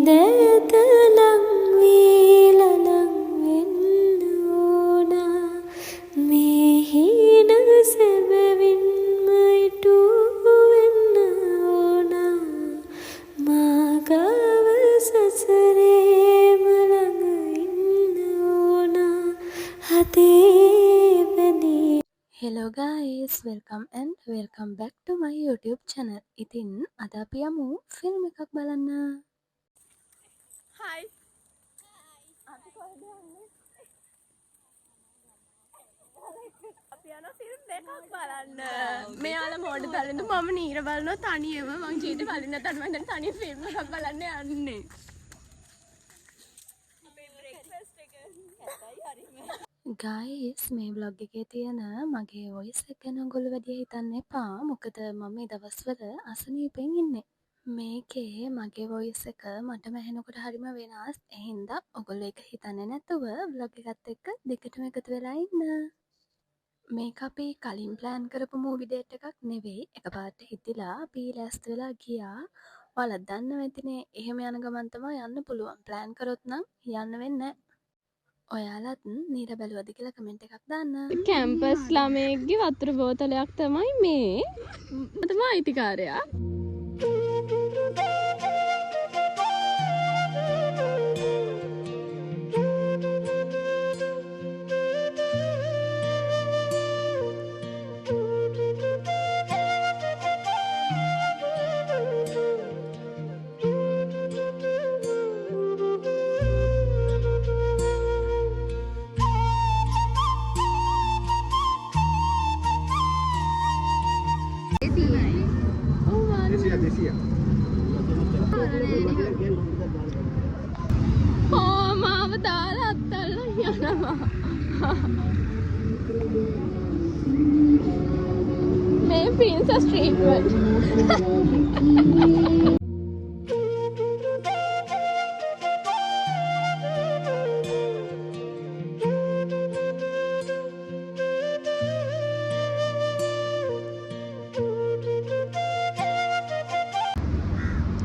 දැත ලං වීලා ලං වෙන්න ඕනා මේ හීන සැබවින්ම ඉටු වෙන්න ඕනා මා ගාව සසරේම ළඟ ඉන්න ඕනා හදේ බැඳී Hello guys, welcome back to my YouTube channel. ඉතින් අද අපි යමු ෆිල්ම් එකක් බලන්න. Hi. අපි කොහෙද යන්නේ? අපි යන ෆිල්ම් එකක් බලන්න. මෙයාලා මෝඩ දාලෙන්ද මම නීර බලනවා තනියම. මං ජීවිතේ බලන්නේ නැතන මම දැන් තනිය ෆිල්ම් එකක් බලන්න යන්නේ. අපේ බ්‍රේක්ෆාස්ට් එක හැටයි හරිම. Guys, මේ vlog එකේ තියෙන මගේ voice එක ගැන ඔයගොල්ලෝ වැඩි හිතන්න එපා. මොකද මම මේ දවස්වල අසනීපෙන් ඉන්නේ. මේකේ මගේ voice එක මටම ඇහෙනකොට හරිම වෙනස්. ඒ හින්දා ඔයගොල්ලෝ ඒක හිතන්නේ නැතුව vlog එකත් එක්ක දෙකටම එකතු වෙලා ඉන්න. මේක අපි කලින් ප්ලෑන් කරපු මූවි ඩේට් එකක් නෙවෙයි. එකපාරට හිතිලා අපි ලෑස්ති වෙලා ගියා. ඔයාලා දන්නව ඇතිනේ එහෙම යන ගමන් තමයි යන්න පුළුවන්. ප්ලෑන් කරොත් නම් යන්න වෙන්නේ නැහැ. ඔයාලත් නීර බැලුවද කියලා කමෙන්ට් එකක් දාන්න. කැම්පස් ළමයෙක්ගේ වතුර බෝතලයක් තමයි මේ. තමයි අයිතිකාරයා. මාව දාලා අත්තල්ලා යනවා. මේ ප්‍රින්සස් ට්‍රීට්මන්ට්.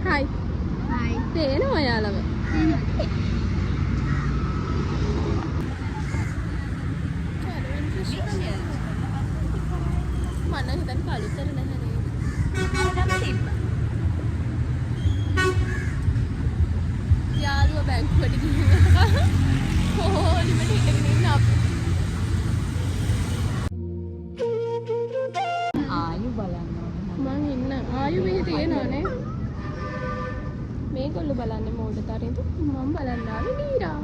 හයි. හයි. තේරෙනවද ඔයාලව? මම හිතන්නේ කලුතර නැහැ නේද? යාළුවා බැංකුවට ගිහින් කොහොලිමට හිටගෙන ඉන්න අපි. ආයු බලන්න මං ඉන්න ආයු මෙහි තියෙනවනේ. මේගොල්ලෝ බලන්නේ මෝඩතරින්ද මම බලන්න ආවේ නීරා.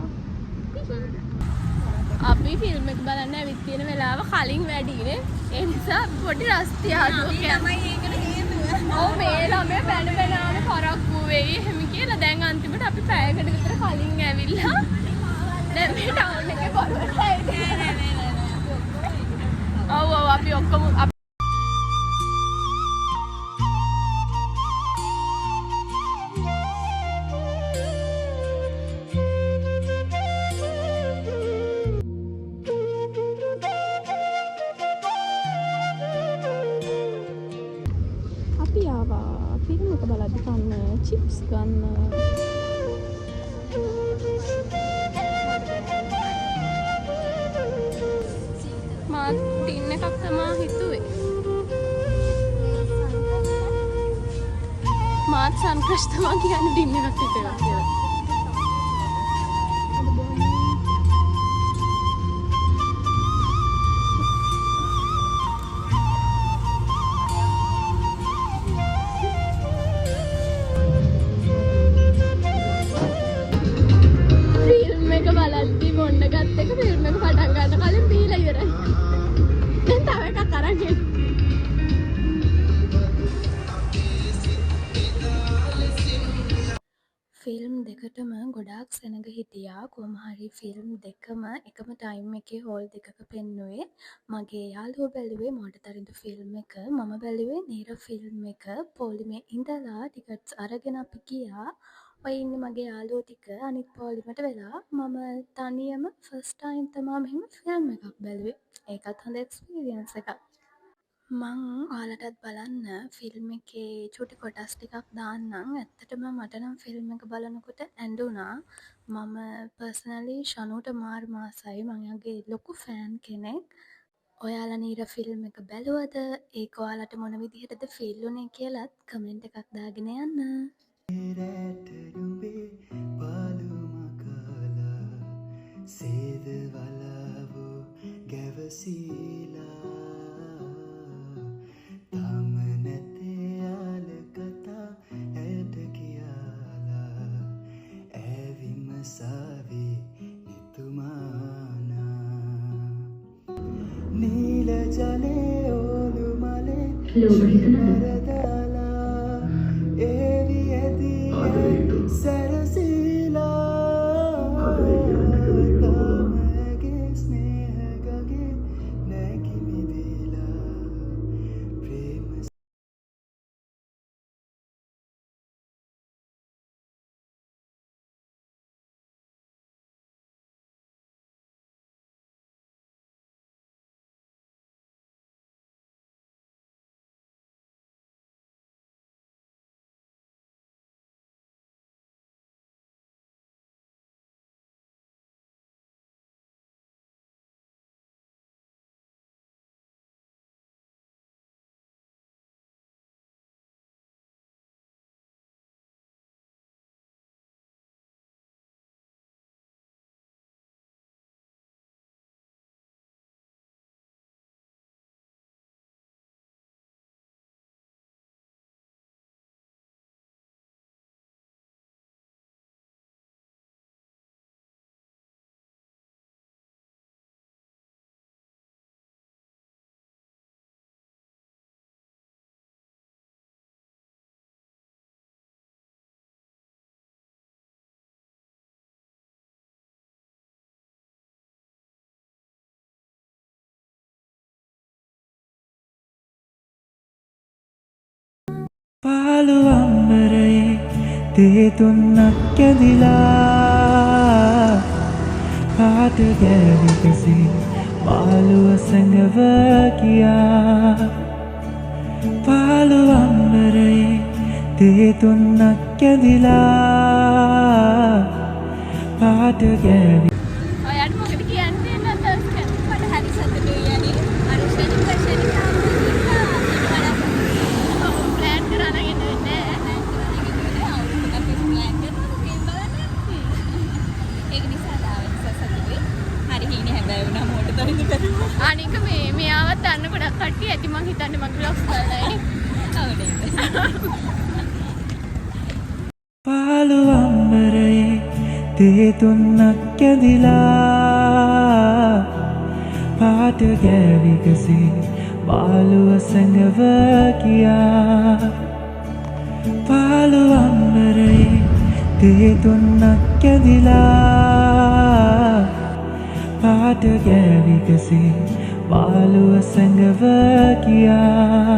අපි ෆිල්ම් එක බලන්න ඇවිත් තියෙන වෙලාව කලින් වැඩිනේ. ඒ නිසා පොඩි රස්තිය ආදුවක් තමයි ඒකට හේතුව. ඔව් මේ ළමයා බැන බැන ආවේ කරක්කු වෙයි එහෙම කියලා. දැන් අන්තිමට අපි පැයකට විතර කලින් ඇවිල්ලා දැන් මේ ටවුන් එකේ බොරුවට ඇවිත්. ඔව් අපි ඔක්කොම අපි ආවා ෆිල්ම් එක බලද්දි කන්න චිප්ස් ගන්න. මාත් ටින් එකක් තමයි හිතුවේ. මාත් සන්ක්‍රෂ් තමයි කියන්නේ ටින් එකක් හිතුවා කියලා. ෆිල්ම් එක බලද්දි මොන්න ගත්ත එක ෆිල්ම් එක පටන් ගන්න කලින් බීලා ඉවරයි. දැන් තව එකක් අරන් එන්න. ෆිල්ම් දෙකටම ගොඩාක් සෙනග හිටියා. කොහොම හරි ෆිල්ම් දෙකම එකම ටයිම් එකේ හෝල් දෙකක පෙන්නුවේ. මගේ යාළුවෝ බැලුවේ මෝඩතරින්ද ෆිල්ම් එක. මම බැලුවේ නීර ෆිල්ම් එක. පොලිමේ ඉඳලා ටිකට්ස් අරගෙන අපි ගියා. ඔය ඉන්නේ මගේ යාළුවෝ ටික අනිත් පොලිමට වෙලා. මම තනියම ෆස්ට් ටයිම් තමයි මෙහෙම ෆිල්ම් එකක් බැලුවේ. ඒකත් හොඳ එක්ස්පීරියන්ස් එකක්. මං ඔයාලටත් බලන්න ෆිල්ම් එකේ චුටි කොටස් ටිකක් දාන්නම්. ඇත්තටම මට නම් ෆිල්ම් එක බලනකොට ඇඬුනා. මම පර්සනලි ශනුට මාර මාසයි. මං එයාගේ ලොකු ෆෑන් කෙනෙක්. ඔයාලා නීර ෆිල්ම් එක බැලුවද? ඒක ඔයාලට මොන විදිහටද ෆීල් වුනේ කියලත් කමෙන්ට් එකක් දාගෙන යන්න. රැට නුඹේ පාළුම කාලා සේද වලාවෝ ගැවසීලා තාම නැතේ යාල කතා ඇයට කියාලා ඇවිමසාවේ නිතුමානා නීල ජලේ ඕලු මලේ නරදාලා ඒවි ඇදී සැරසීලා තාමගේ ස්නේහගගේ නැගිමිදිලා ප්‍රේම පාළු අම්බරයේ තේ තුන්නක් ඇදිලා පාට ගෑවි කෙසේ මාළුව සැඟව කියා පාළු අම්බරයේ තේ තුන්නක් ඇදිලා පාට ගෑවි ඔයාට මොකද කියන්නේ නැත්නම් මට හරි සතුටුයි යන්නේ අර ශනි ප්‍රශ්නේ ප්ලෑන් කරගෙන ඉන්නේ ඒක නිසා දාවෙන් සතුටුයි හරි හීනේ හැබැයි වුණා මොකට තරින්ද කරුවා අනික මෙයාවත් අන්න ගොඩක් කට්ටිය ඇති මං හිතන්නේ මගේ බ්ලොග්ස් බලලා ඔව් නේද පාළු අම්බරයේ තේ තුන්නක් ඇදිලා පාට ගෑවි කෙසේ මාළුව සැඟව කියා පාළු අම්බරයේ තේ තුන්නක් ඇදිලා පාට ගෑවි කෙසේ මාළුව සැඟව කියා